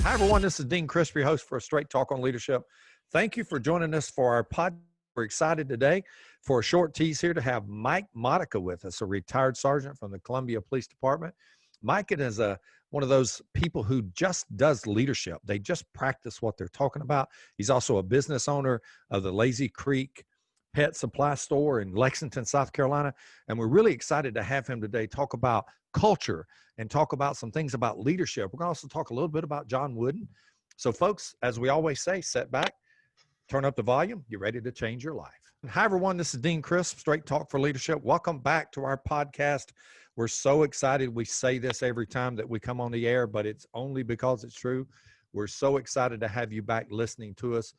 Hi, everyone. This is Dean Crisp, your host for a Straight Talk on Leadership. Thank you for joining us for our podcast. We're excited today for a short tease here to have Mike Modica with us, a retired sergeant from the Columbia Police Department. Mike is one of those people who just does leadership. They just practice what they're talking about. He's also a business owner of the Lazy Creek Pet Supply Store in Lexington, South Carolina. And we're really excited to have him today talk about culture and talk about some things about leadership. We're going to also talk a little bit about John Wooden. So folks, as we always say, sit back, turn up the volume, get ready to change your life. Hi, everyone. This is Dean Crisp, Straight Talk for Leadership. Welcome back to our podcast. We're so excited. We say this every time that we come on the air, but it's only because it's true. We're so excited to have you back listening to us.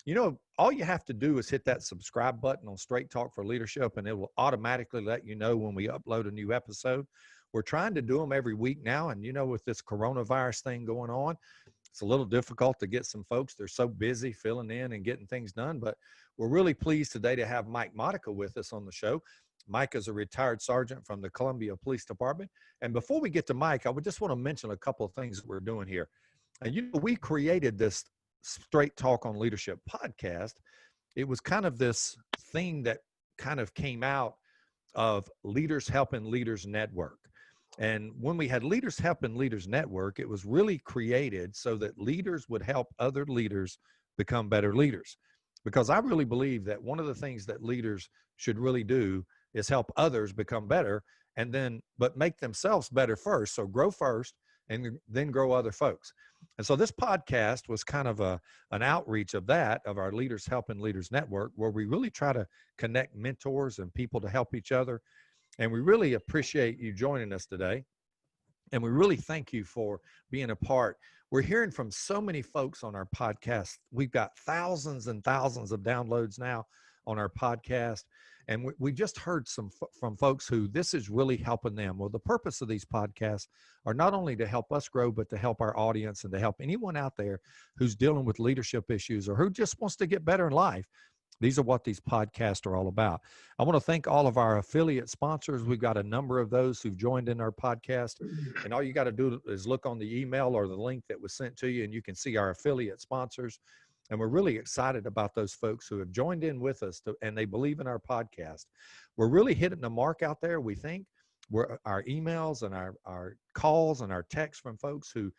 You know, all you have to do is hit that subscribe button on Straight Talk for Leadership, and it will automatically let you know when we upload a new episode. We're trying to do them every week now, and you know, with this coronavirus thing going on, it's a little difficult to get some folks. They're so busy filling in and getting things done, but we're really pleased today to have Mike Modica with us on the show. Mike is a retired sergeant from the Columbia Police Department. And before we get to Mike, I would just want to mention a couple of things that we're doing here. And you know, we created this Straight Talk on Leadership podcast. It was kind of this thing that kind of came out of Leaders Helping Leaders Network. And when we had Leaders Helping Leaders Network, it was really created so that leaders would help other leaders become better leaders. Because I really believe that one of the things that leaders should really do is help others become better, and then, but make themselves better first. So grow first and then grow other folks. And so this podcast was kind of an outreach of that, of our Leaders Helping Leaders Network, where we really try to connect mentors and people to help each other. And we really appreciate you joining us today. And we really thank you for being a part. We're hearing from so many folks on our podcast. We've got thousands and thousands of downloads now on our podcast. And we just heard from folks who this is really helping them. Well, the purpose of these podcasts are not only to help us grow, but to help our audience and to help anyone out there who's dealing with leadership issues or who just wants to get better in life. These are what these podcasts are all about. I want to thank all of our affiliate sponsors. We've got a number of those who've joined in our podcast. And all you got to do is look on the email or the link that was sent to you, and you can see our affiliate sponsors. And we're really excited about those folks who have joined in with us and they believe in our podcast. We're really hitting the mark out there, we think. Our emails and our calls and our texts from folks who,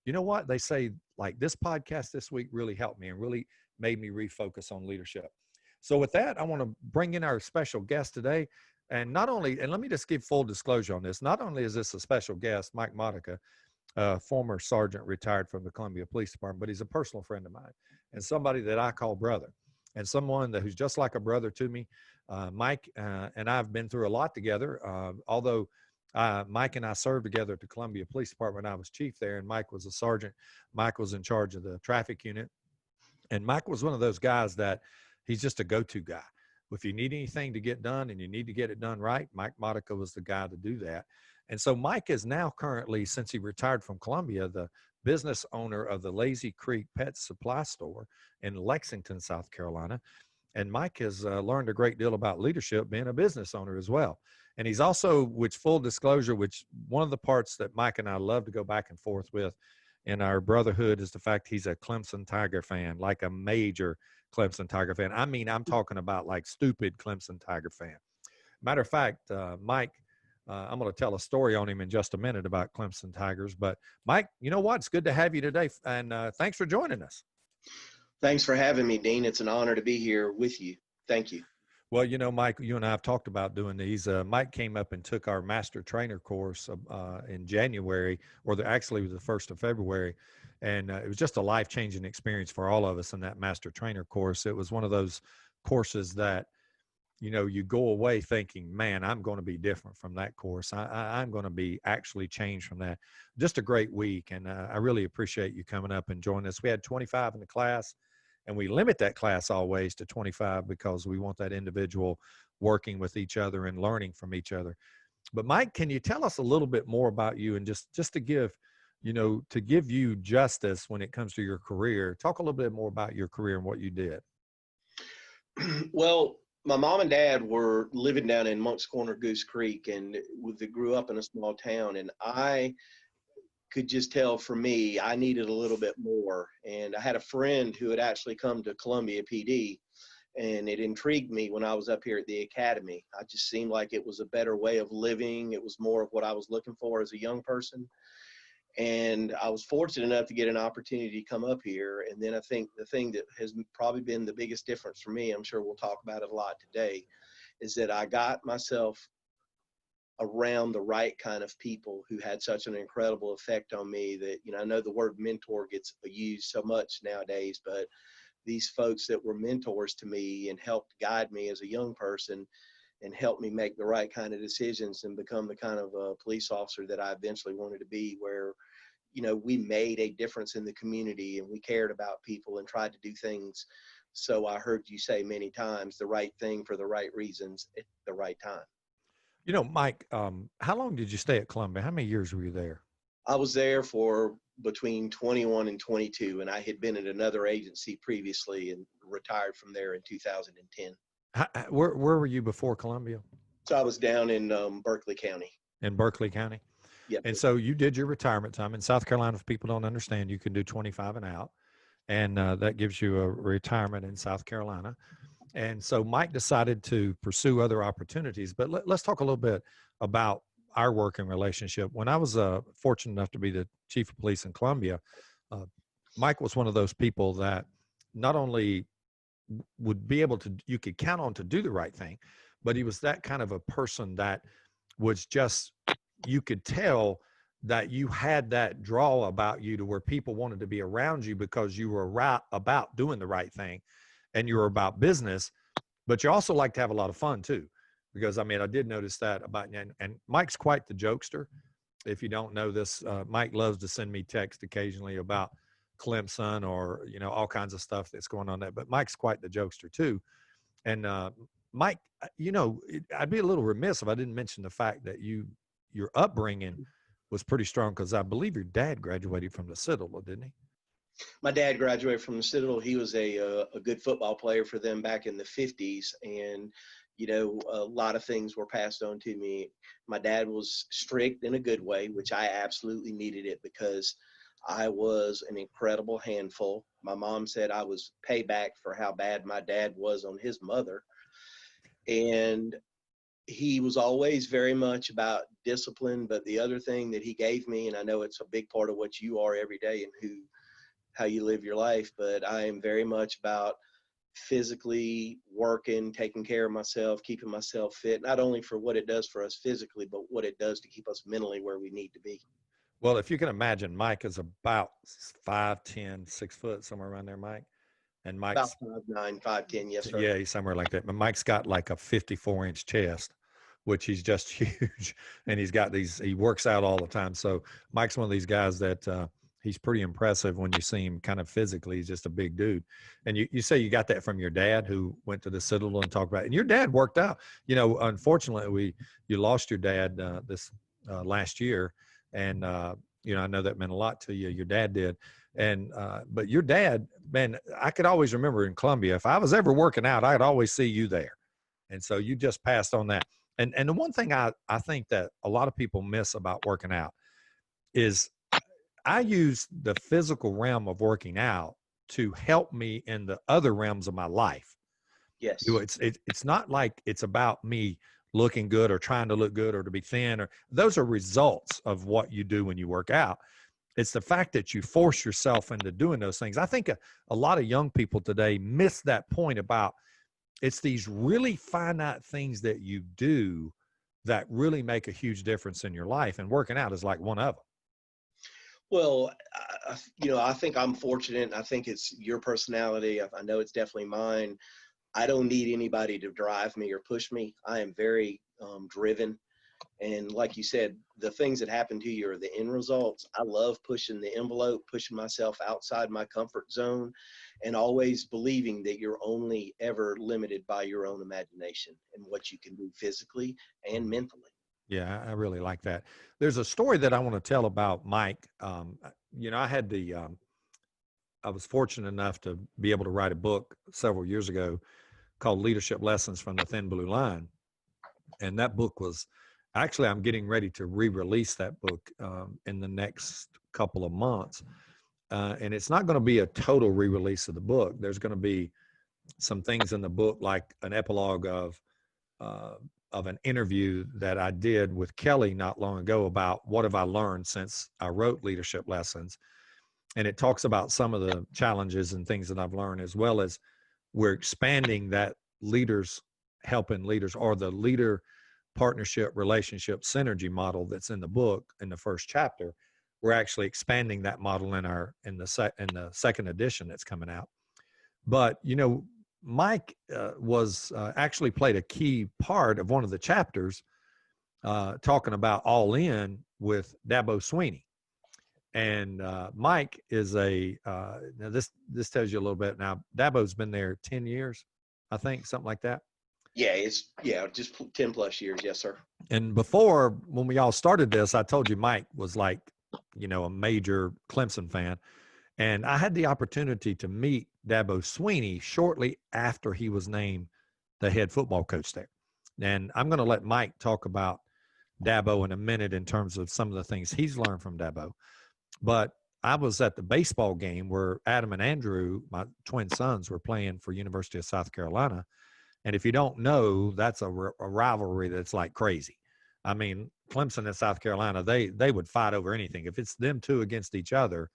you know what, they say, like, this podcast this week really helped me and really made me refocus on leadership. So with that, I want to bring in our special guest today. And not only, and let me just give full disclosure on this, not only is this a special guest, Mike Modica, former sergeant retired from the Columbia Police Department, but he's a personal friend of mine and somebody that I call brother, and someone who's just like a brother to me. Mike and I have been through a lot together, although Mike and I served together at the Columbia Police Department. I was chief there, and Mike was a sergeant. Mike was in charge of the traffic unit. And Mike was one of those guys that he's just a go-to guy. If you need anything to get done and you need to get it done right, Mike Modica was the guy to do that. And so Mike is now currently, since he retired from Columbia, the business owner of the Lazy Creek Pet Supply Store in Lexington, South Carolina. And Mike has learned a great deal about leadership being a business owner as well. And he's also, which full disclosure, which one of the parts that Mike and I love to go back and forth with in our brotherhood is the fact he's a Clemson Tiger fan, like a major Clemson Tiger fan. I mean, I'm talking about like stupid Clemson Tiger fan. Matter of fact, Mike, I'm going to tell a story on him in just a minute about Clemson Tigers. But Mike, you know what? It's good to have you today. And thanks for joining us. Thanks for having me, Dean. It's an honor to be here with you. Thank you. Well, you know, Mike, you and I have talked about doing these. Mike came up and took our master trainer course in January, or actually it was the 1st of February. And it was just a life-changing experience for all of us in that master trainer course. It was one of those courses that, you know, you go away thinking, man, I'm going to be different from that course. I'm going to be actually changed from that. Just a great week. And I really appreciate you coming up and joining us. We had 25 in the class, and we limit that class always to 25 because we want that individual working with each other and learning from each other. But Mike, can you tell us a little bit more about you, and just to give, you know, to give you justice when it comes to your career? Talk a little bit more about your career and what you did. Well, my mom and dad were living down in Monk's Corner, Goose Creek, and they grew up in a small town. And I could just tell for me, I needed a little bit more. And I had a friend who had actually come to Columbia PD, and it intrigued me when I was up here at the academy. I just seemed like it was a better way of living. It was more of what I was looking for as a young person. And I was fortunate enough to get an opportunity to come up here. And then I think the thing that has probably been the biggest difference for me, I'm sure we'll talk about it a lot today, is that I got myself around the right kind of people who had such an incredible effect on me that, I know the word mentor gets used so much nowadays, but these folks that were mentors to me and helped guide me as a young person and helped me make the right kind of decisions and become the kind of police officer that I eventually wanted to be, where, we made a difference in the community and we cared about people and tried to do things. So I heard you say many times, the right thing for the right reasons at the right time. Mike, how long did you stay at Columbia? How many years were you there? I was there for between 21 and 22, and I had been at another agency previously and retired from there in 2010. Where were you before Columbia? So I was down in Berkeley County. In Berkeley County? Yep. And so you did your retirement time. In South Carolina, if people don't understand, you can do 25 and out, and that gives you a retirement in South Carolina. And so Mike decided to pursue other opportunities. But let's talk a little bit about our working relationship. When I was fortunate enough to be the chief of police in Columbia, Mike was one of those people that not only would be able to, you could count on to do the right thing, but he was that kind of a person that was just, you could tell that you had that draw about you to where people wanted to be around you because you were about doing the right thing and you were about business, but you also like to have a lot of fun too. Because I did notice that about you. And Mike's quite the jokester. If you don't know this, Mike loves to send me text occasionally about Clemson or, all kinds of stuff that's going on there. But Mike's quite the jokester too. And Mike, I'd be a little remiss if I didn't mention the fact that your upbringing was pretty strong, because I believe your dad graduated from the Citadel, didn't he? My dad graduated from the Citadel. He was a good football player for them back in the 50s. And, a lot of things were passed on to me. My dad was strict in a good way, which I absolutely needed it because I was an incredible handful. My mom said I was payback for how bad my dad was on his mother. And he was always very much about discipline. But the other thing that he gave me, and I know it's a big part of what you are every day and how you live your life, but I am very much about physically working, taking care of myself, keeping myself fit, not only for what it does for us physically, but what it does to keep us mentally where we need to be. Well, if you can imagine, Mike is about 5'10", 6 foot, somewhere around there, Mike. And Mike's about 5'9", 5'10", yes, sir. Yeah, he's somewhere like that. But Mike's got like a 54-inch chest, which he's just huge. And he works out all the time. So Mike's one of these guys that he's pretty impressive when you see him kind of physically. He's just a big dude. And you say you got that from your dad, who went to the Citadel and talked about it. And your dad worked out. Unfortunately, you lost your dad this last year. And, I know that meant a lot to you. Your dad did. And, but your dad, man, I could always remember in Columbia, if I was ever working out, I'd always see you there. And so you just passed on that. And the one thing I think that a lot of people miss about working out is I use the physical realm of working out to help me in the other realms of my life. Yes. It's not like it's about me looking good or trying to look good or to be thin, or those are results of what you do when you work out. It's the fact that you force yourself into doing those things. I think a lot of young people today miss that point about it's these really finite things that you do that really make a huge difference in your life. And working out is like one of them. Well, I think I'm fortunate. I think it's your personality. I know it's definitely mine. I don't need anybody to drive me or push me. I am very driven. And like you said, the things that happen to you are the end results. I love pushing the envelope, pushing myself outside my comfort zone, and always believing that you're only ever limited by your own imagination and what you can do physically and mentally. Yeah, I really like that. There's a story that I want to tell about Mike. I was fortunate enough to be able to write a book several years ago called Leadership Lessons from the Thin Blue Line. And that book was Actually, I'm getting ready to re-release that book in the next couple of months. And it's not going to be a total re-release of the book. There's going to be some things in the book, like an epilogue uh, of an interview that I did with Kelly not long ago about what have I learned since I wrote Leadership Lessons. And it talks about some of the challenges and things that I've learned, as well as we're expanding that leaders helping leaders, or the leader partnership relationship synergy model that's in the book in the first chapter. We're actually expanding that model in the second edition that's coming out. But Mike was actually played a key part of one of the chapters, talking about All In with Dabo Sweeney. And Mike is now this tells you a little bit. Now Dabo's been there 10 years, I think, something like that. Yeah, it's just 10 plus years. Yes, sir. And before, when we all started this, I told you Mike was like, a major Clemson fan. And I had the opportunity to meet Dabo Sweeney shortly after he was named the head football coach there. And I'm going to let Mike talk about Dabo in a minute in terms of some of the things he's learned from Dabo. But I was at the baseball game where Adam and Andrew, my twin sons, were playing for University of South Carolina. And if you don't know, that's a rivalry that's like crazy. I mean, Clemson and South Carolina, they would fight over anything. If it's them two against each other,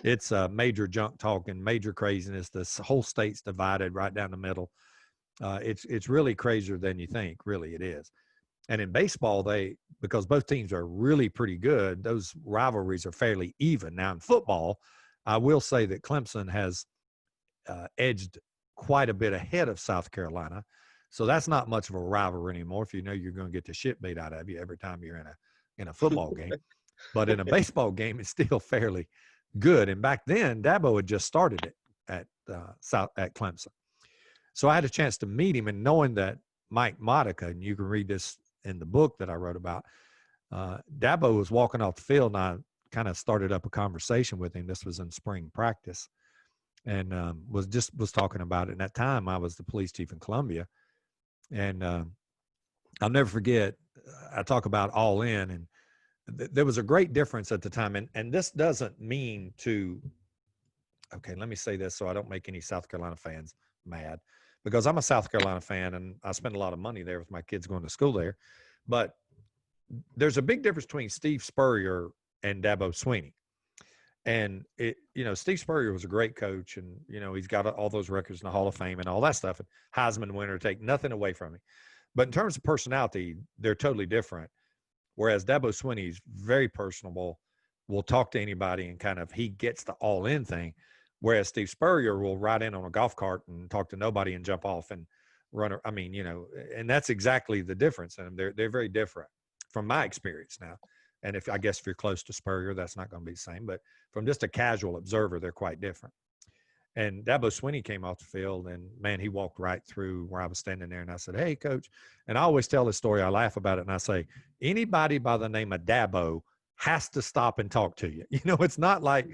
it's a major junk talk and major craziness. The whole state's divided right down the middle. It's really crazier than you think. Really, it is. And in baseball, because both teams are really pretty good, those rivalries are fairly even. Now in football, I will say that Clemson has edged quite a bit ahead of South Carolina. So that's not much of a rivalry anymore, if you know you're going to get the shit beat out of you every time you're in a football game. But in a baseball game, it's still fairly good. And back then, Dabo had just started it at Clemson. So I had a chance to meet him, and knowing that Mike Modica, and you can read this in the book that I wrote about, Dabo was walking off the field, and I kind of started up a conversation with him. This was in spring practice, and was talking about it. And at that time, I was the police chief in Columbia, and I'll never forget. I talk about All In, and there was a great difference at the time. And this doesn't mean to. Okay, let me say this so I don't make any South Carolina fans mad, because I'm a South Carolina fan and I spend a lot of money there with my kids going to school there. But there's a big difference between Steve Spurrier and Dabo Sweeney. And Steve Spurrier was a great coach, and he's got all those records in the Hall of Fame and all that stuff, and Heisman winner, take nothing away from him. But in terms of personality, they're totally different. Whereas Dabo Sweeney's very personable, will talk to anybody, and he gets the all in thing. Whereas Steve Spurrier will ride in on a golf cart and talk to nobody and jump off and run. I mean, and that's exactly the difference. And they're very different from my experience now. And if you're close to Spurrier, that's not going to be the same. But from just a casual observer, they're quite different. And Dabo Sweeney came off the field, and man, he walked right through where I was standing there. And I said, "Hey, coach." And I always tell this story. I laugh about it. And I say, anybody by the name of Dabo has to stop and talk to you. It's not like,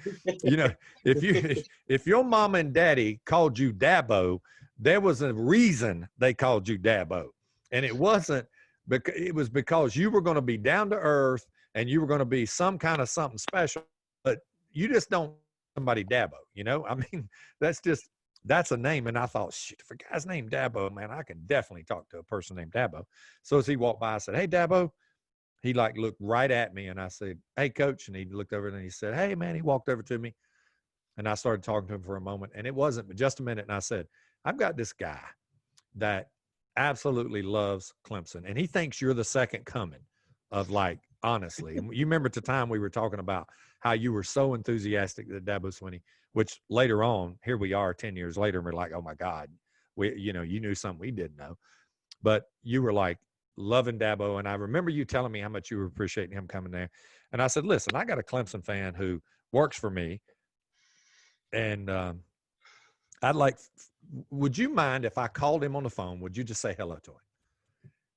if your mom and daddy called you Dabo, there was a reason they called you Dabo. And it wasn't because it was because you were going to be down to earth and you were going to be some kind of something special, but you just don't somebody Dabo, I mean, that's a name. And I thought, shit, if a guy's named Dabo, man, I can definitely talk to a person named Dabo. So as he walked by, I said, "Hey, Dabo." He looked right at me, and I said, "Hey, coach." And he looked over and he said, "Hey, man." He walked over to me, and I started talking to him for a moment, and it wasn't but just a minute. And I said, "I've got this guy that absolutely loves Clemson, and he thinks you're the second coming of, like, honestly." And you remember at the time we were talking about how you were so enthusiastic that Dabo Sweeney, which later on, here we are 10 years later, and we're like, "Oh my God, you knew something we didn't know." But you were like loving Dabo. And I remember you telling me how much you were appreciating him coming there. And I said, "Listen, I got a Clemson fan who works for me. And would you mind if I called him on the phone? Would you just say hello to him?"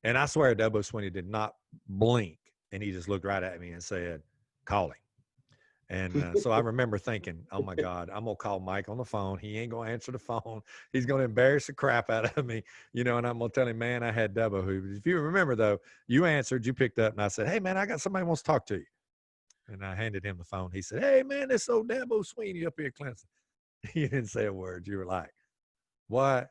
And I swear Dabo Sweeney did not blink. And he just looked right at me and said, "Call him." And so I remember thinking, oh my God, I'm going to call Mike on the phone. He ain't going to answer the phone. He's going to embarrass the crap out of me, and I'm going to tell him, man, I had double hoopers. If you remember though, you answered, you picked up, and I said, hey man, I got somebody who wants to talk to you. And I handed him the phone. He said, hey man, this old Dabo Sweeney up here at Clemson. You didn't say a word. You were like, what?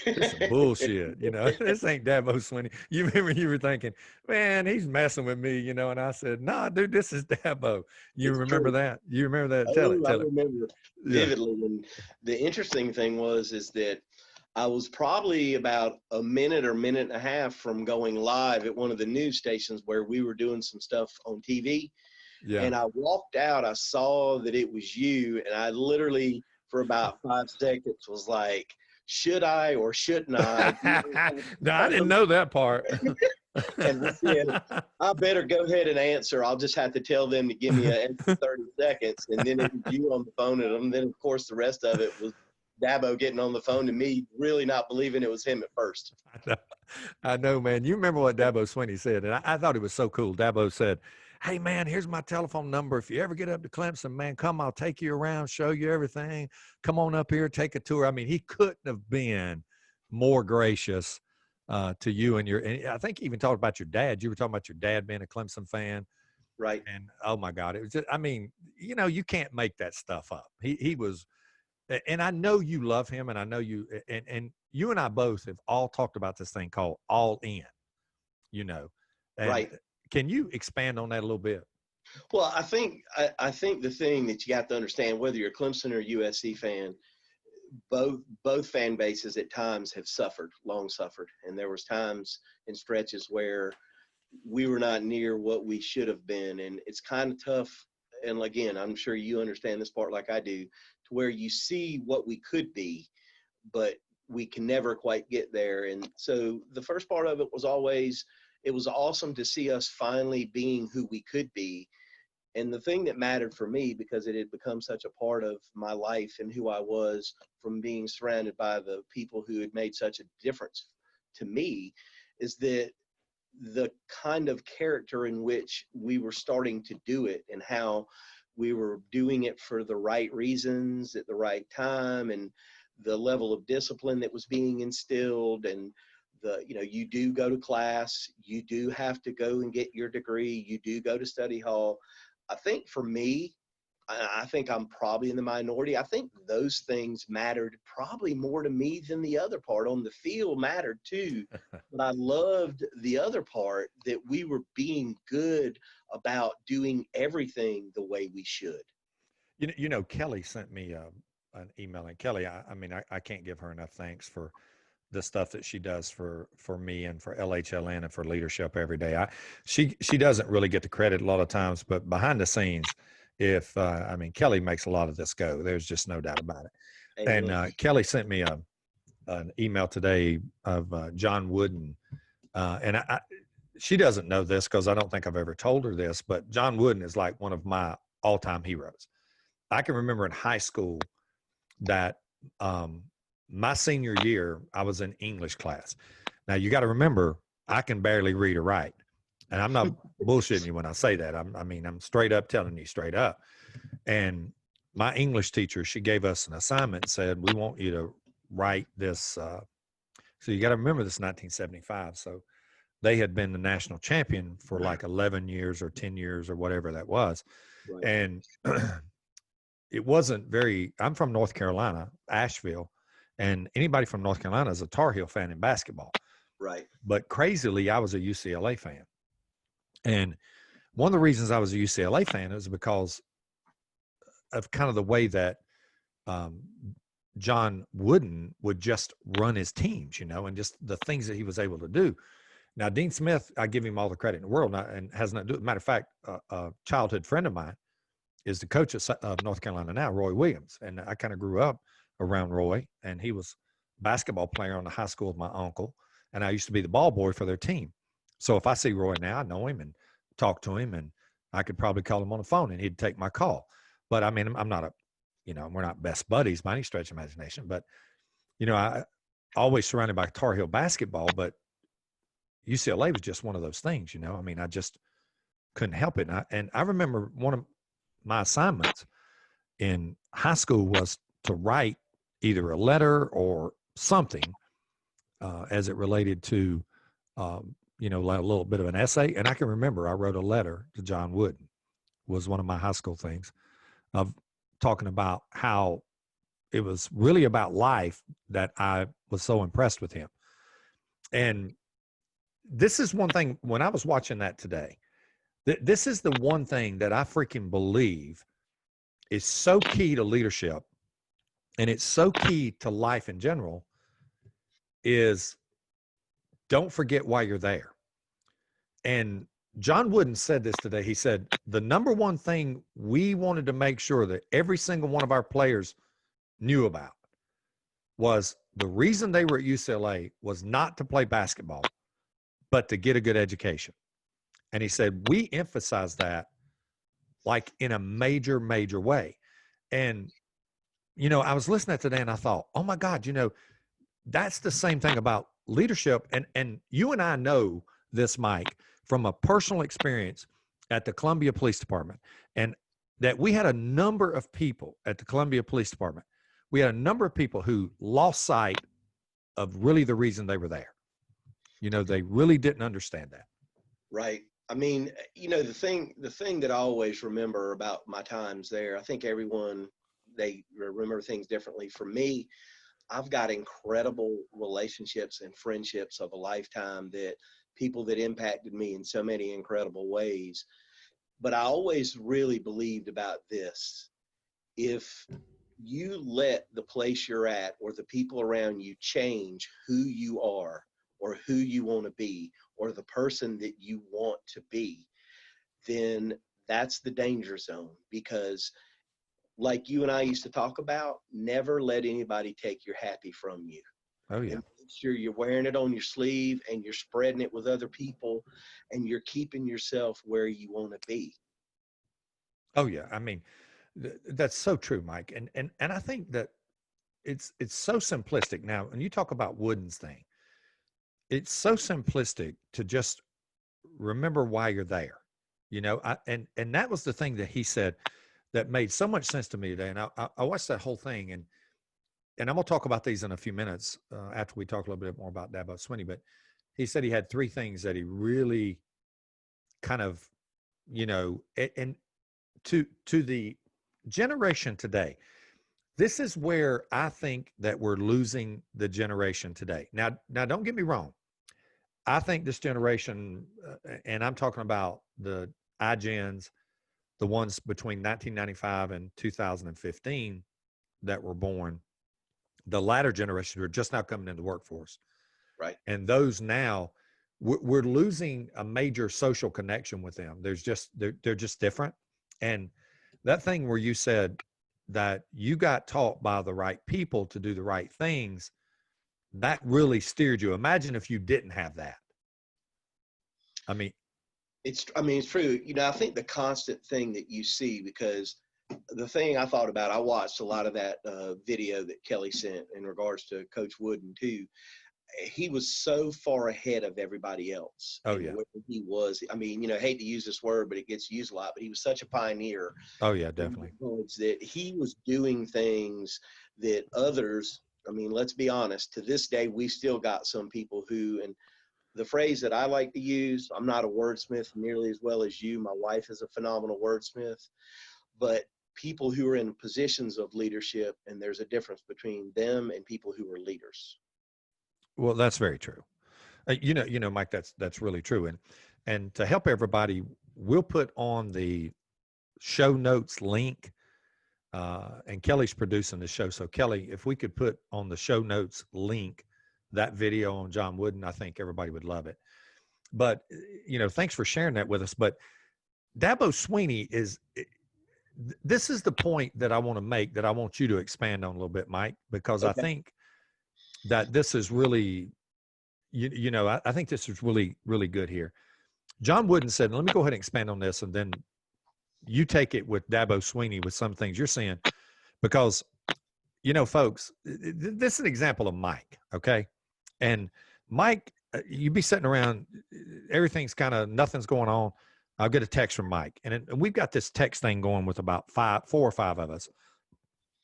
This is bullshit. This ain't Dabo Swinney. You remember you were thinking, man, he's messing with me, and I said, nah, dude, this is Dabo. You It's remember true. that? You remember that? Tell it, Oh, I tell it. remember Yeah. vividly. And the interesting thing is that I was probably about a minute or minute and a half from going live at one of the news stations where we were doing some stuff on TV. Yeah. And I walked out, I saw that it was you, and I literally, for about 5 seconds, was like, should I or shouldn't I? No, I didn't know that part. And I said, I better go ahead and answer. I'll just have to tell them to give me an extra 30 seconds. And then it was you on the phone. And then, of course, the rest of it was Dabo getting on the phone to me, really not believing it was him at first. I know, man. You remember what Dabo Swinney said, and I thought it was so cool. Dabo said, hey, man, here's my telephone number. If you ever get up to Clemson, man, come, I'll take you around, show you everything. Come on up here, take a tour. I mean, he couldn't have been more gracious to you and I think he even talked about your dad. You were talking about your dad being a Clemson fan. Right. And, oh, my God, it was just, I mean, you can't make that stuff up. He was, and I know you love him, and I know you, and you and I both have all talked about this thing called All In, and Right. can you expand on that a little bit? Well, I think the thing that you got to understand, whether you're a Clemson or USC fan, both fan bases at times have long suffered. And there was times and stretches where we were not near what we should have been. And it's kind of tough. And again, I'm sure you understand this part like I do, to where you see what we could be, but we can never quite get there. And so the first part of it was awesome to see us finally being who we could be. And the thing that mattered for me, because it had become such a part of my life and who I was from being surrounded by the people who had made such a difference to me, is that the kind of character in which we were starting to do it and how we were doing it for the right reasons at the right time, and the level of discipline that was being instilled, and you do go to class, you do have to go and get your degree, you do go to study hall. I think for me, I think I'm probably in the minority. I think those things mattered probably more to me than the other part. On the field mattered too, but I loved the other part, that we were being good about doing everything the way we should. Kelly sent me an email, and Kelly, I mean, I can't give her enough thanks for the stuff that she does for me and for LHLN and for leadership every day. She doesn't really get the credit a lot of times, but behind the scenes, I mean, Kelly makes a lot of this go. There's just no doubt about it. Amen. And Kelly sent me an email today of John Wooden, and she doesn't know this because I don't think I've ever told her this, but John Wooden is like one of my all-time heroes. I can remember in high school that my senior year, I was in English class. Now, you got to remember, I can barely read or write. And I'm not bullshitting you when I say that. I'm straight up telling you straight up. And my English teacher, she gave us an assignment and said, we want you to write this. So you got to remember this 1975. So they had been the national champion for like 11 years or 10 years or whatever that was. Right. And it wasn't I'm from North Carolina, Asheville. And anybody from North Carolina is a Tar Heel fan in basketball. Right. But crazily, I was a UCLA fan. And one of the reasons I was a UCLA fan is because of kind of the way that John Wooden would just run his teams, and just the things that he was able to do. Now, Dean Smith, I give him all the credit in the world, and has not do it. Matter of fact, a childhood friend of mine is the coach of North Carolina now, Roy Williams. And I kind of grew up around Roy, and he was a basketball player on the high school of my uncle. And I used to be the ball boy for their team. So if I see Roy now, I know him and talk to him, and I could probably call him on the phone and he'd take my call. But I mean, I'm not we're not best buddies by any stretch of imagination, but I always surrounded by Tar Heel basketball, but UCLA was just one of those things, I mean, I just couldn't help it. And I remember one of my assignments in high school was to write either a letter or something as it related to, like a little bit of an essay. And I can remember I wrote a letter to John Wooden, was one of my high school things, of talking about how it was really about life that I was so impressed with him. And this is one thing, when I was watching that today, this is the one thing that I freaking believe is so key to leadership, and it's so key to life in general, is don't forget why you're there. And John Wooden said this today. He said, the number one thing we wanted to make sure that every single one of our players knew about was the reason they were at UCLA was not to play basketball, but to get a good education. And he said, we emphasize that like in a major, major way. And, I was listening to that today and I thought, oh my God, that's the same thing about leadership. And you and I know this, Mike, from a personal experience at the Columbia Police Department, and that we had a number of people at the Columbia Police Department. We had a number of people who lost sight of really the reason they were there. They really didn't understand that. Right. I mean, the thing that I always remember about my times there, I think everyone, they remember things differently. For me, I've got incredible relationships and friendships of a lifetime, that people that impacted me in so many incredible ways. But I always really believed about this. If you let the place you're at or the people around you change who you are or who you want to be or the person that you want to be, then that's the danger zone. Because like you and I used to talk about, never let anybody take your happy from you. Oh, yeah. And make sure you're wearing it on your sleeve and you're spreading it with other people and you're keeping yourself where you want to be. Oh, yeah. I mean, that's so true, Mike. And I think that it's so simplistic now. And you talk about Wooden's thing, it's so simplistic to just remember why you're there. And that was the thing that he said that made so much sense to me today. And I watched that whole thing, and I'm going to talk about these in a few minutes after we talk a little bit more about Dabo Swinney. But he said he had three things that he really kind of, and to the generation today, this is where I think that we're losing the generation today. Now, don't get me wrong. I think this generation, and I'm talking about the iGens, the ones between 1995 and 2015 that were born, the latter generations who are just now coming into the workforce. Right. And those now, we're losing a major social connection with them. They're just different. And that thing where you said that you got taught by the right people to do the right things, that really steered you. Imagine if you didn't have that. I mean, it's true. I think the constant thing that you see, because the thing I thought about, I watched a lot of that video that Kelly sent in regards to Coach Wooden too. He was so far ahead of everybody else. Oh, yeah. Where he was. I mean, hate to use this word, but it gets used a lot, but he was such a pioneer. Oh, yeah, definitely. That he was doing things that others, let's be honest, to this day, we still got some people who, and the phrase that I like to use, I'm not a wordsmith nearly as well as you. My wife is a phenomenal wordsmith, but people who are in positions of leadership, and there's a difference between them and people who are leaders. Well, that's very true. Mike, that's really true. And to help everybody, we'll put on the show notes link, and Kelly's producing the show. So Kelly, if we could put on the show notes link that video on John Wooden, I think everybody would love it. But, thanks for sharing that with us. But Dabo Swinney this is the point that I want to make, that I want you to expand on a little bit, Mike, because Okay. I think that this is really, I think this is really, really good here. John Wooden said, let me go ahead and expand on this, and then you take it with Dabo Swinney with some things you're seeing, because, folks, this is an example of Mike, okay? And Mike, you'd be sitting around, everything's nothing's going on. I'll get a text from Mike, and we've got this text thing going with about 4 or 5 of us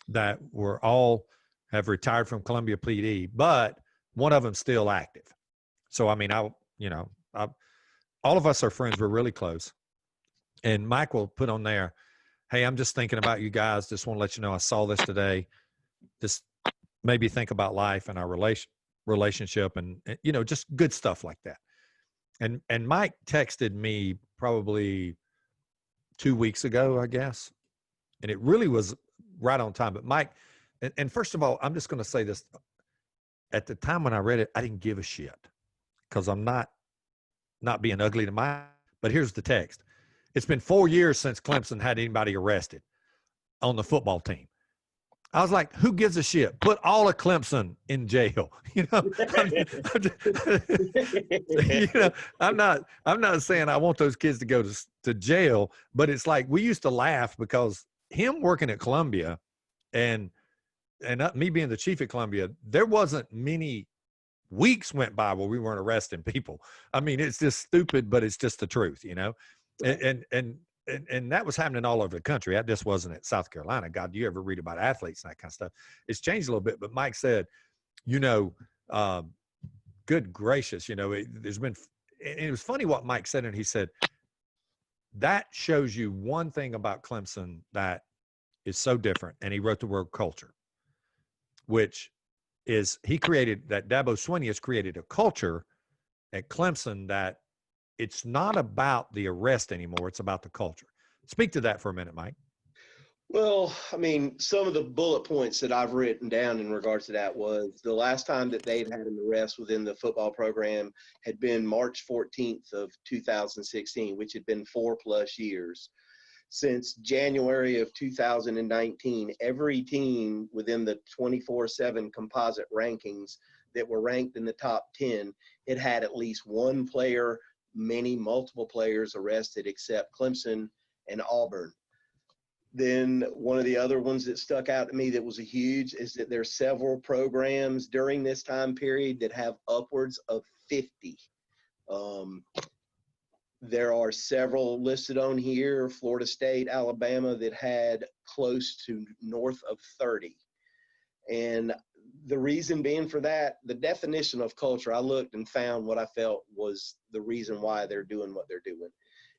that were all have retired from Columbia PD, but one of them's still active. So, I mean, all of us are friends. We're really close. And Mike will put on there, hey, I'm just thinking about you guys. Just want to let you know I saw this today. Just maybe think about life and our relationship and, just good stuff like that. And Mike texted me probably 2 weeks ago, I guess. And it really was right on time. But Mike, and first of all, I'm just going to say this. At the time when I read it, I didn't give a shit because I'm not being ugly to Mike. But here's the text. It's been 4 years since Clemson had anybody arrested on the football team. I was like, who gives a shit? Put all of Clemson in jail. I'm not saying I want those kids to go to jail, but it's like we used to laugh because him working at Columbia and me being the chief at Columbia, there wasn't many weeks went by where we weren't arresting people. I mean, it's just stupid, but it's just the truth, and that was happening all over the country. That just wasn't at South Carolina. God, do you ever read about athletes and that kind of stuff? It's changed a little bit, but Mike said, good gracious, there's been, and it was funny what Mike said. And he said, that shows you one thing about Clemson that is so different. And he wrote the word culture, which is he created that Dabo Swinney has created a culture at Clemson that it's not about the arrest anymore. It's about the culture. Speak to that for a minute, Mike. Well, I mean, some of the bullet points that I've written down in regards to that was the last time that they'd had an arrest within the football program had been March 14th of 2016, which had been 4+ years. Since January of 2019, every team within the 24/7 composite rankings that were ranked in the top 10, it had at least one player, multiple players arrested except Clemson and Auburn. Then one of the other ones that stuck out to me that was a huge is that there's several programs during this time period that have upwards of 50. There are several listed on here, Florida State, Alabama, that had close to north of 30. And the reason being for that, the definition of culture, I looked and found what I felt was the reason why they're doing what they're doing.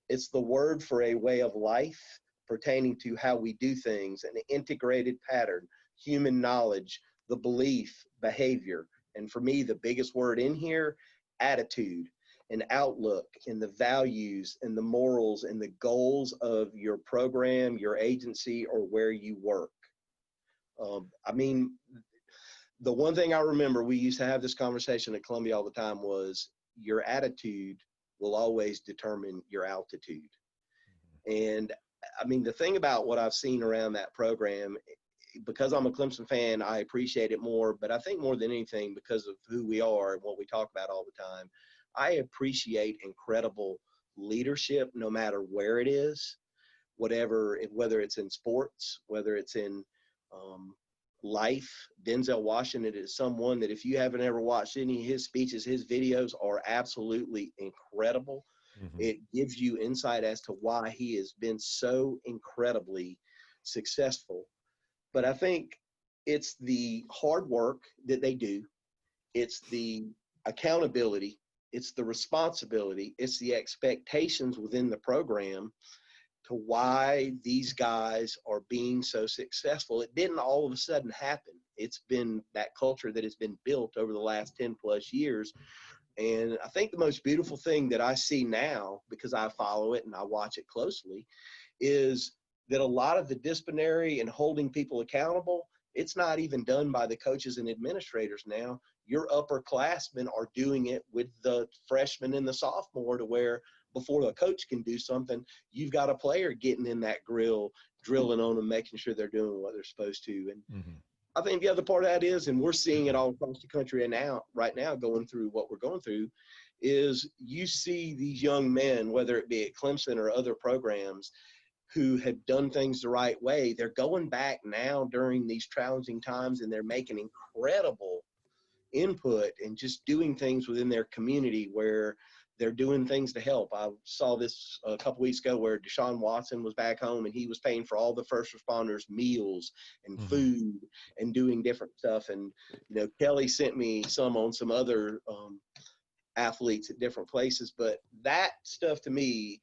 It's the word for a way of life pertaining to how we do things, an integrated pattern, human knowledge, the belief, behavior. And for me, the biggest word in here, attitude and outlook and the values and the morals and the goals of your program, your agency, or where you work. I mean, the one thing I remember, we used to have this conversation at Columbia all the time, was your attitude will always determine your altitude. And I mean, the thing about what I've seen around that program, because I'm a Clemson fan, I appreciate it more, but I think more than anything, because of who we are and what we talk about all the time, I appreciate incredible leadership, no matter where it is, whether it's in sports, whether it's in life. Denzel Washington is someone that if you haven't ever watched any of his speeches, his videos are absolutely incredible. Mm-hmm. It gives you insight as to why he has been so incredibly successful. But I think it's the hard work that they do. It's the accountability. It's the responsibility. It's the expectations within the program to why these guys are being so successful. It didn't all of a sudden happen. It's been that culture that has been built over the last 10+ years. And I think the most beautiful thing that I see now, because I follow it and I watch it closely, is that a lot of the disciplinary and holding people accountable, it's not even done by the coaches and administrators now. Your upperclassmen are doing it with the freshmen and the sophomore, to where before the coach can do something, you've got a player getting in that grill, drilling on them, making sure they're doing what they're supposed to. And I think the other part of that is, and we're seeing it all across the country right now, going through what we're going through, is you see these young men, whether it be at Clemson or other programs, who have done things the right way. They're going back now during these challenging times, and they're making incredible input and just doing things within their community where they're doing things to help. I saw this a couple weeks ago where Deshaun Watson was back home and he was paying for all the first responders meals and Mm-hmm. food and doing different stuff. And, Kelly sent me some on some other athletes at different places. But that stuff to me,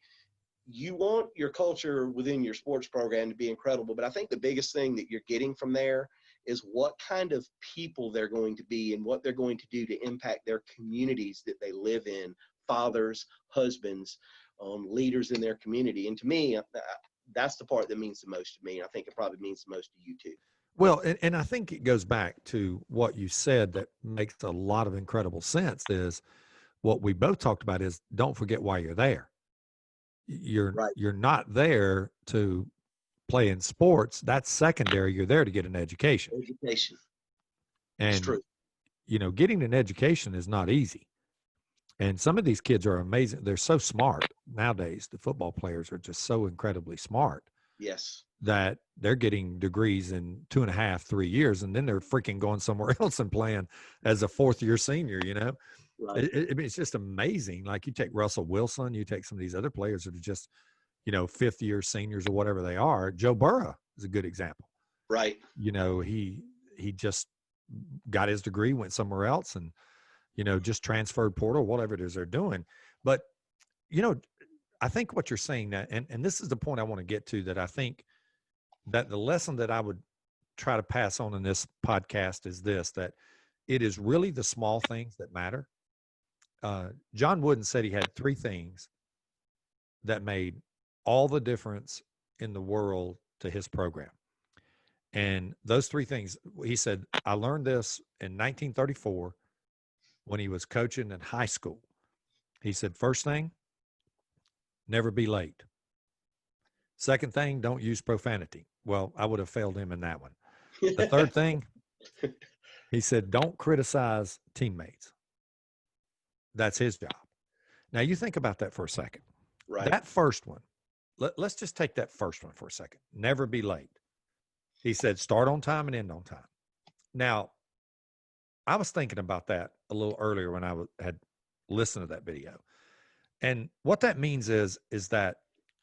you want your culture within your sports program to be incredible. But I think the biggest thing that you're getting from there is what kind of people they're going to be and what they're going to do to impact their communities that they live in, fathers, husbands, leaders in their community. And to me, that's the part that means the most to me. I think it probably means the most to you too. Well, and I think it goes back to what you said that makes a lot of incredible sense is what we both talked about is don't forget why you're there. Right. You're not there to play in sports. That's secondary. You're there to get an education. Education. It's And, true. getting an education is not easy. And some of these kids are amazing. They're so smart nowadays. The football players are just so incredibly smart Yes. that they're getting degrees in 2.5, 3 years, and then they're freaking going somewhere else and playing as a fourth year senior, Right. I mean, it's just amazing. Like you take Russell Wilson, you take some of these other players that are just, fifth year seniors or whatever they are. Joe Burrow is a good example. Right. He just got his degree, went somewhere else and, just transferred portal, whatever it is they're doing. But, I think what you're saying that, and this is the point I want to get to, that I think that the lesson that I would try to pass on in this podcast is this, that it is really the small things that matter. John Wooden said he had 3 things that made all the difference in the world to his program. And those 3 things, he said, I learned this in 1934 when he was coaching in high school. He said, first thing, never be late. Second thing, don't use profanity. Well, I would have failed him in that one. The third thing, he said, don't criticize teammates. That's his job. Now, you think about that for a second. Right. That first one, let's just take that first one for a second. Never be late. He said, start on time and end on time. Now, I was thinking about that a little earlier when I had listened to that video. And what that means is that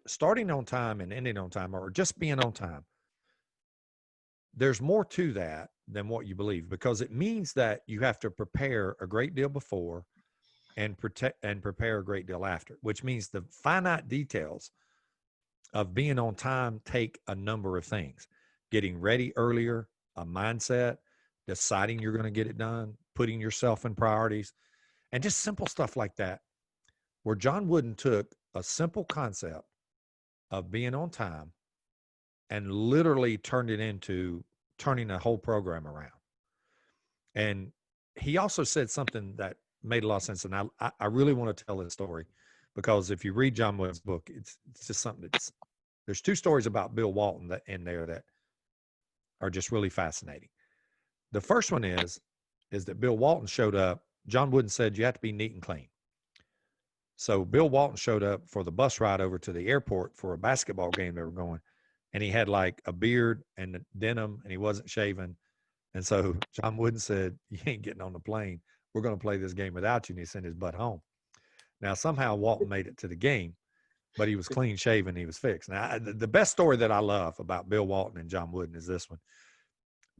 starting on time and ending on time, or just being on time, there's more to that than what you believe, because it means that you have to prepare a great deal before and prepare a great deal after, which means the finite details of being on time take a number of things. Getting ready earlier, a mindset, deciding you're going to get it done, putting yourself in priorities, and just simple stuff like that, where John Wooden took a simple concept of being on time and literally turned it into turning a whole program around. And he also said something that made a lot of sense. And I really want to tell this story, because if you read John Wooden's book, it's just something there's 2 stories about Bill Walton that in there that are just really fascinating. The first one is that Bill Walton showed up. John Wooden said, you have to be neat and clean. So Bill Walton showed up for the bus ride over to the airport for a basketball game they were going. And he had like a beard and denim, and he wasn't shaven. And so John Wooden said, you ain't getting on the plane. We're going to play this game without you. And he sent his butt home. Now, somehow Walton made it to the game, but he was clean shaven. He was fixed. Now, the best story that I love about Bill Walton and John Wooden is this one.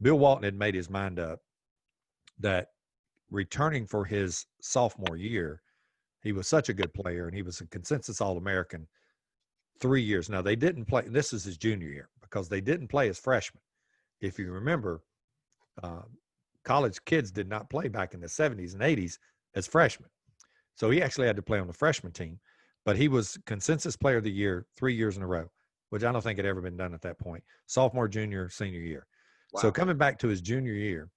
Bill Walton had made his mind up that returning for his sophomore year, he was such a good player, and he was a consensus All-American 3 years. Now, they didn't play. This is his junior year, because they didn't play as freshmen. If you remember, college kids did not play back in the 70s and 80s as freshmen. So he actually had to play on the freshman team, but he was consensus player of the year 3 years in a row, which I don't think had ever been done at that point. Sophomore, junior, senior year. Wow. So coming back to his junior year,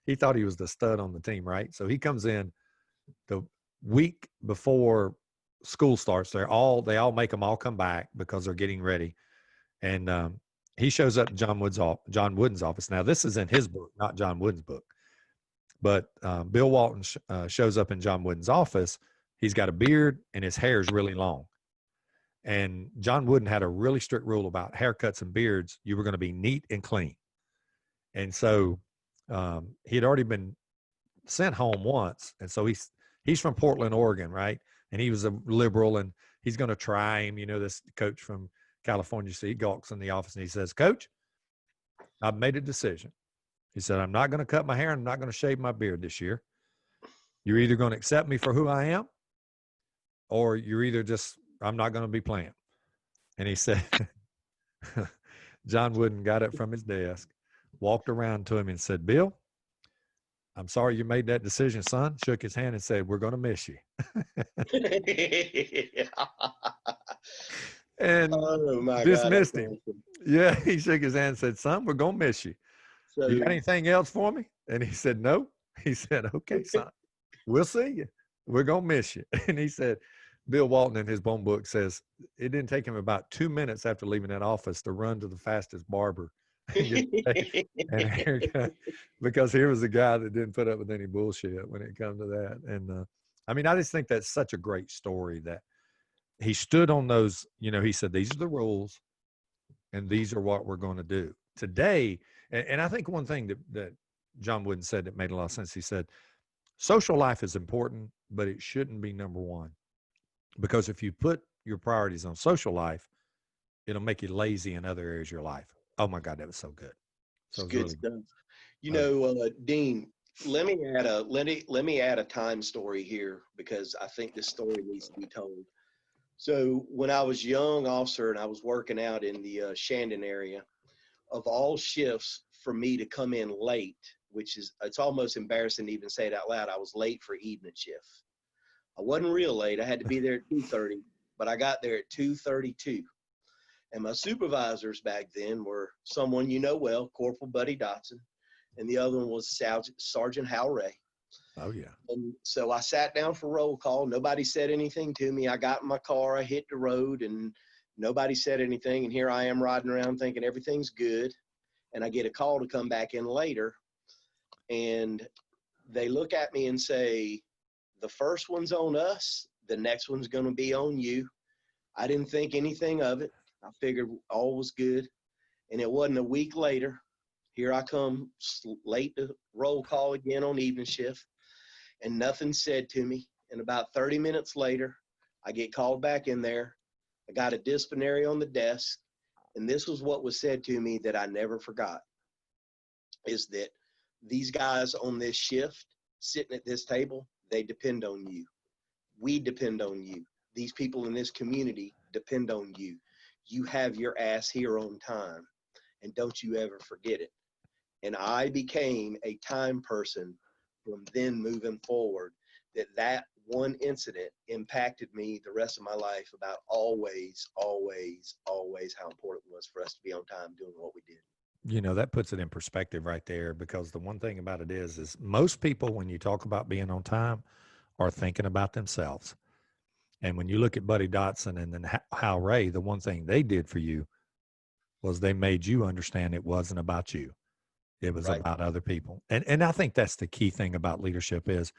he thought he was the stud on the team, right? So he comes in the week before school starts. They all make them all come back because they're getting ready. And he shows up in John Wooden's office. Now, this is in his book, not John Wooden's book. But Bill Walton shows up in John Wooden's office. He's got a beard, and his hair is really long. And John Wooden had a really strict rule about haircuts and beards. You were going to be neat and clean. And so he had already been sent home once. And so he he's from Portland, Oregon, right? And he was a liberal, and he's going to try him. This coach from California. So he gawks in the office and he says, "Coach, I've made a decision." He said, "I'm not going to cut my hair and I'm not going to shave my beard this year. You're either going to accept me for who I am, or you're either I'm not going to be playing." And he said, John Wooden got up from his desk, walked around to him and said, "Bill, I'm sorry you made that decision, son." Shook his hand and said, "We're going to miss you." And Oh my God, that's dismissed him. awesome. Yeah, he shook his hand and said, "Son, we're going to miss you. You got So anything else for me?" And he said, "No." He said, "Okay, son, we'll see you. We're going to miss you." And he said, Bill Walton in his bone book says it didn't take him about 2 minutes after leaving that office to run to the fastest barber and get a shave and a haircut, because here was a guy that didn't put up with any bullshit when it comes to that. And I mean, I just think that's such a great story that he stood on those. He said, "These are the rules and these are what we're going to do today." And I think one thing that John Wooden said that made a lot of sense. He said, social life is important, but it shouldn't be number one. Because if you put your priorities on social life, it'll make you lazy in other areas of your life. Oh my God, that was so good. So it's it was good really stuff. good. Dean, let me add a time story here because I think this story needs to be told. So when I was a young officer and I was working out in the Shandon area, of all shifts for me to come in late, it's almost embarrassing to even say it out loud. I was late for evening shift. I wasn't real late. I had to be there at 2:30, but I got there at 2:32. And my supervisors back then were someone you know well, Corporal Buddy Dotson, and the other one was Sergeant Hal Ray. Oh yeah. And so I sat down for roll call. Nobody said anything to me. I got in my car, I hit the road, and nobody said anything. And here I am riding around thinking everything's good. And I get a call to come back in later. And they look at me and say, "The first one's on us. The next one's going to be on you." I didn't think anything of it. I figured all was good. And it wasn't a week later. Here I come late to roll call again on evening shift, and nothing said to me. And about 30 minutes later, I get called back in there. I got a disciplinary on the desk. And this was what was said to me that I never forgot, is that these guys on this shift sitting at this table, they depend on you. We depend on you. These people in this community depend on you. You have your ass here on time, and don't you ever forget it. And I became a time person from then moving forward. That one incident impacted me the rest of my life about always, always, always how important it was for us to be on time doing what we did. That puts it in perspective right there, because the one thing about it is most people, when you talk about being on time, are thinking about themselves. And when you look at Buddy Dotson and then Hal Ray, the one thing they did for you was they made you understand it wasn't about you. It was Right. about other people. And I think that's the key thing about leadership is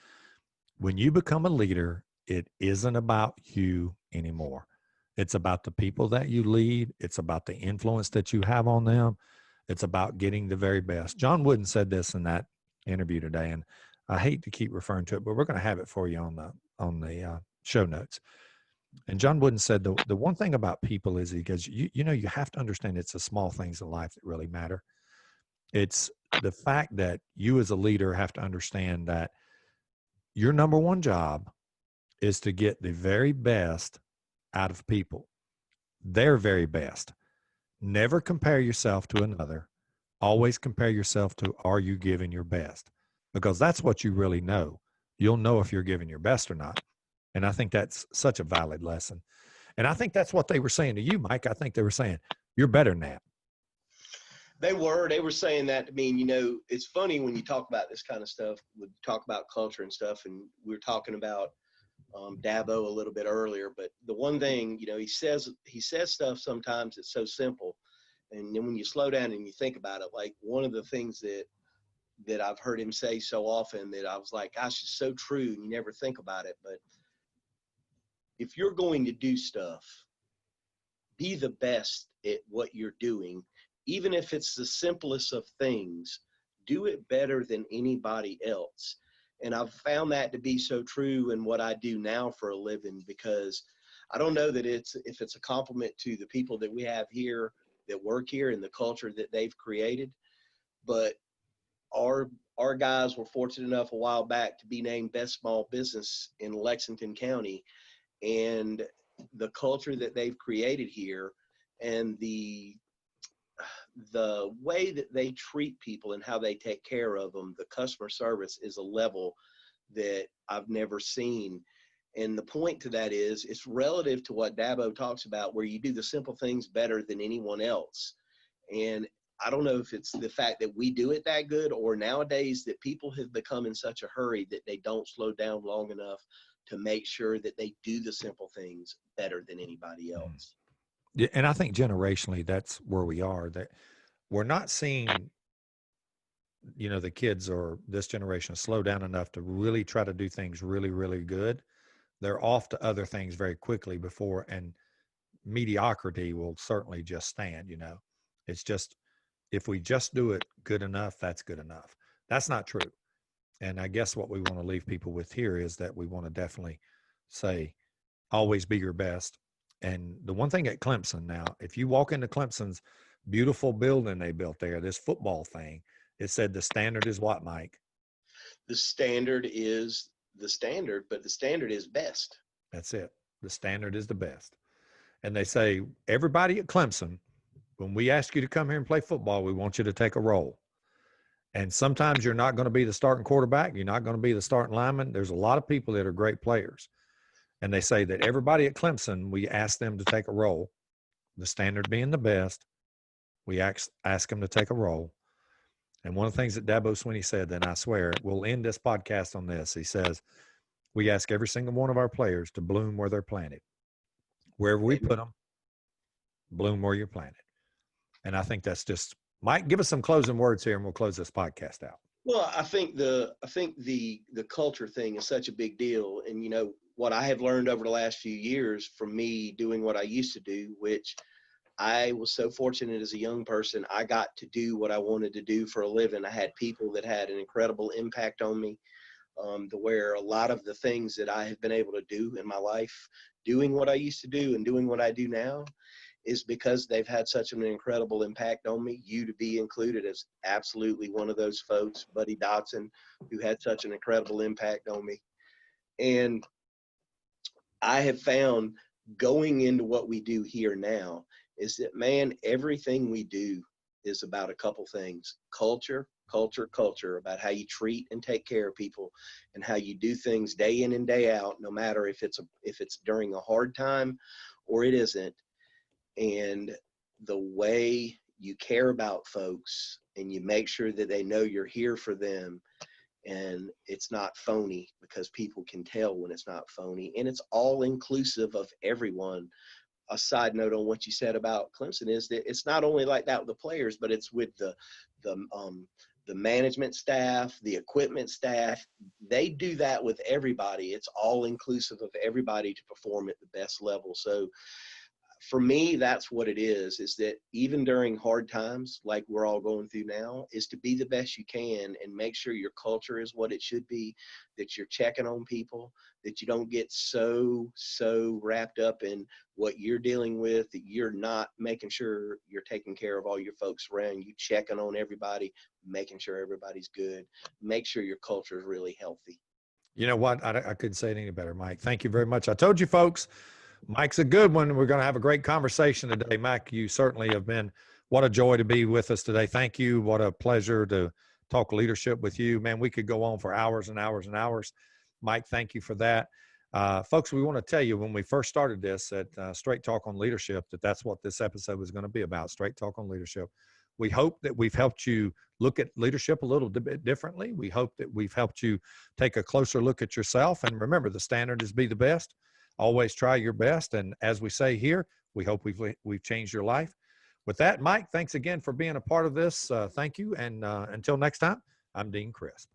when you become a leader, it isn't about you anymore. It's about the people that you lead. It's about the influence that you have on them. It's about getting the very best. John Wooden said this in that interview today, and I hate to keep referring to it, but we're going to have it for you on the show notes. And John Wooden said the one thing about people is he goes, you have to understand it's the small things in life that really matter. It's the fact that you as a leader have to understand that your number one job is to get the very best out of people, their very best. Never compare yourself to another. Always compare yourself to, are you giving your best? Because that's what you really know. You'll know if you're giving your best or not. And I think that's such a valid lesson. And I think that's what they were saying to you, Mike. I think they were saying, you're better than that. They were saying that to me. It's funny when you talk about this kind of stuff, we talk about culture and stuff, and we were talking about Dabo a little bit earlier. But the one thing, he says stuff sometimes that's so simple. And then when you slow down and you think about it, like one of the things that I've heard him say so often that I was like, gosh, it's so true. And you never think about it. But if you're going to do stuff, be the best at what you're doing, even if it's the simplest of things. Do it better than anybody else. And I've found that to be so true in what I do now for a living, because I don't know that if it's a compliment to the people that we have here that work here and the culture that they've created, but our guys were fortunate enough a while back to be named best small business in Lexington County, and the culture that they've created here and the way that they treat people and how they take care of them, the customer service is a level that I've never seen. And the point to that is it's relative to what Dabo talks about, where you do the simple things better than anyone else. And I don't know if it's the fact that we do it that good, or nowadays that people have become in such a hurry that they don't slow down long enough to make sure that they do the simple things better than anybody else. Yeah, and I think generationally, that's where we are. That we're not seeing, the kids or this generation slow down enough to really try to do things really, really good. They're off to other things very quickly before, and mediocrity will certainly just stand. It's just, if we just do it good enough, that's good enough. That's not true. And I guess what we want to leave people with here is that we want to definitely say, always be your best. And the one thing at Clemson now, if you walk into Clemson's beautiful building they built there, this football thing, it said the standard is what, Mike? The standard is the standard, but the standard is best. That's it. The standard is the best. And they say, everybody at Clemson, when we ask you to come here and play football, we want you to take a role. And sometimes you're not going to be the starting quarterback. You're not going to be the starting lineman. There's a lot of people that are great players. And they say that everybody at Clemson, we ask them to take a role, the standard being the best. We ask them to take a role. And one of the things that Dabo Swinney said, then I swear, we'll end this podcast on this. He says, we ask every single one of our players to bloom where they're planted. Wherever we put them, bloom where you're planted. And I think that's just, Mike, give us some closing words here and we'll close this podcast out. Well, I think the culture thing is such a big deal. And what I have learned over the last few years from me doing what I used to do, which I was so fortunate as a young person, I got to do what I wanted to do for a living. I had people that had an incredible impact on me, to where a lot of the things that I have been able to do in my life, doing what I used to do and doing what I do now, is because they've had such an incredible impact on me. You to be included as absolutely one of those folks, Buddy Dotson, who had such an incredible impact on me. And I have found, going into what we do here now, is that, man, everything we do is about a couple things: culture, about how you treat and take care of people, and how you do things day in and day out, no matter if it's during a hard time or it isn't. And the way you care about folks and you make sure that they know you're here for them, and it's not phony, because people can tell when it's not phony, and it's all inclusive of everyone. A side note on what you said about Clemson is that it's not only like that with the players, but it's with the management staff, the equipment staff. They do that with everybody. It's all inclusive of everybody to perform at the best level. So for me, that's what it is that even during hard times like we're all going through now, is to be the best you can and make sure your culture is what it should be, that you're checking on people, that you don't get so wrapped up in what you're dealing with, that you're not making sure you're taking care of all your folks around you, checking on everybody, making sure everybody's good, make sure your culture is really healthy. You know what? I couldn't say it any better, Mike. Thank you very much. I told you, folks, Mike's a good one. We're going to have a great conversation today. Mike, you certainly have been, what a joy to be with us today. Thank you. What a pleasure to talk leadership with you. Man, we could go on for hours and hours and hours. Mike, thank you for that. Folks, we want to tell you, when we first started this at Straight Talk on Leadership, that's what this episode was going to be about, Straight Talk on Leadership. We hope that we've helped you look at leadership a little bit differently. We hope that we've helped you take a closer look at yourself. And remember, the standard is be the best. Always try your best. And as we say here, we hope we've changed your life. With that, Mike, thanks again for being a part of this. Thank you. And until next time, I'm Dean Crisp.